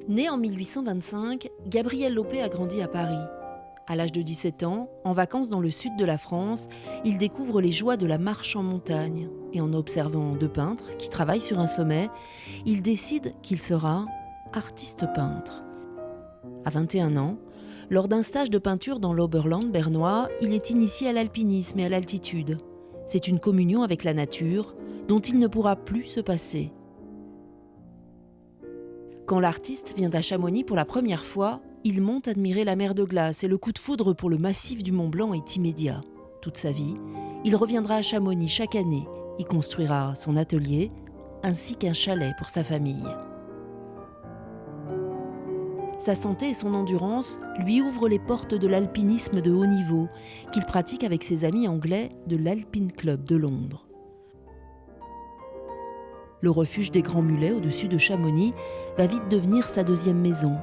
Né en 1825, Gabriel Lopé a grandi à Paris. À l'âge de 17 ans, en vacances dans le sud de la France, il découvre les joies de la marche en montagne. Et en observant deux peintres qui travaillent sur un sommet, il décide qu'il sera artiste peintre. À 21 ans, lors d'un stage de peinture dans l'Oberland bernois, il est initié à l'alpinisme et à l'altitude. C'est une communion avec la nature dont il ne pourra plus se passer. Quand l'artiste vient à Chamonix pour la première fois, il monte admirer la mer de glace et le coup de foudre pour le massif du Mont Blanc est immédiat. Toute sa vie, il reviendra à Chamonix chaque année, y construira son atelier ainsi qu'un chalet pour sa famille. Sa santé et son endurance lui ouvrent les portes de l'alpinisme de haut niveau qu'il pratique avec ses amis anglais de l'Alpine Club de Londres. Le refuge des Grands Mulets au-dessus de Chamonix va vite devenir sa deuxième maison.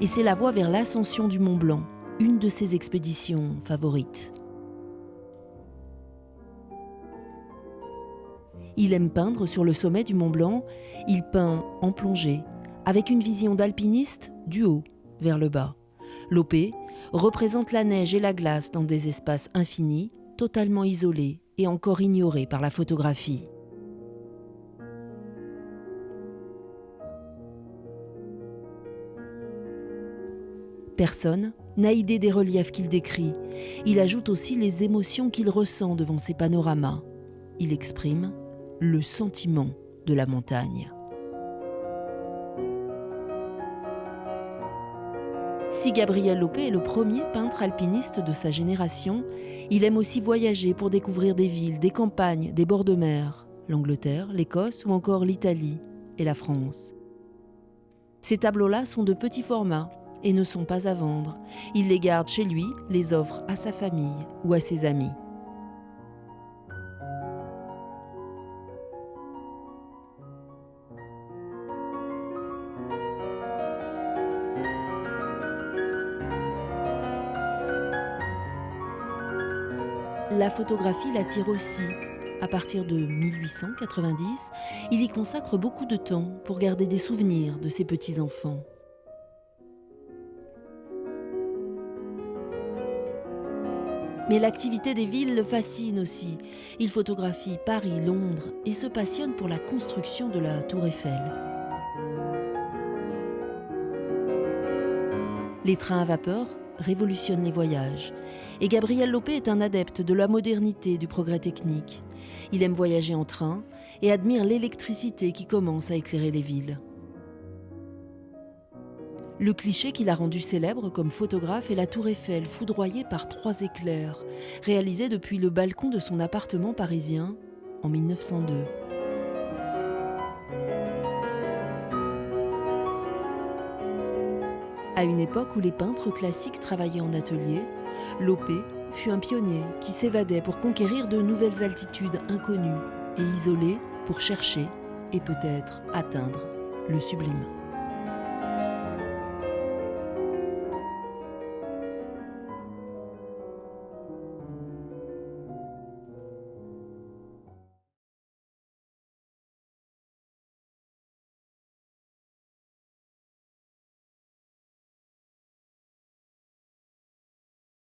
Et c'est la voie vers l'ascension du Mont Blanc, une de ses expéditions favorites. Il aime peindre sur le sommet du Mont Blanc, il peint en plongée, avec une vision d'alpiniste du haut vers le bas. Lopé représente la neige et la glace dans des espaces infinis, totalement isolés et encore ignorés par la photographie. Personne n'a idée des reliefs qu'il décrit. Il ajoute aussi les émotions qu'il ressent devant ces panoramas. Il exprime le sentiment de la montagne. Si Gabriel Lopé est le premier peintre alpiniste de sa génération, il aime aussi voyager pour découvrir des villes, des campagnes, des bords de mer, l'Angleterre, l'Écosse ou encore l'Italie et la France. Ces tableaux-là sont de petits formats et ne sont pas à vendre. Il les garde chez lui, les offre à sa famille ou à ses amis. La photographie l'attire aussi. À partir de 1890, il y consacre beaucoup de temps pour garder des souvenirs de ses petits-enfants. Mais l'activité des villes le fascine aussi. Il photographie Paris, Londres et se passionne pour la construction de la Tour Eiffel. Les trains à vapeur révolutionnent les voyages. Et Gabriel Lopé est un adepte de la modernité et du progrès technique. Il aime voyager en train et admire l'électricité qui commence à éclairer les villes. Le cliché qui l'a rendu célèbre comme photographe est la Tour Eiffel, foudroyée par 3 éclairs, réalisée depuis le balcon de son appartement parisien en 1902. À une époque où les peintres classiques travaillaient en atelier, Lopé fut un pionnier qui s'évadait pour conquérir de nouvelles altitudes inconnues et isolées pour chercher et peut-être atteindre le sublime.